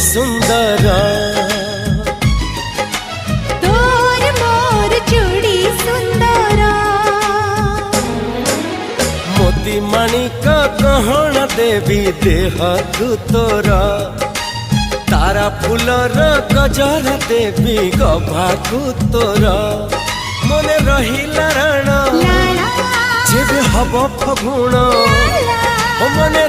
सुंदर तोर मोर चूड़ी सुंदर मोती माणिक गहना देवी देह तू तोर तारा फूलर गजर देवी गभाकू तोर मने रहिला राण जेबे हब फगुण मने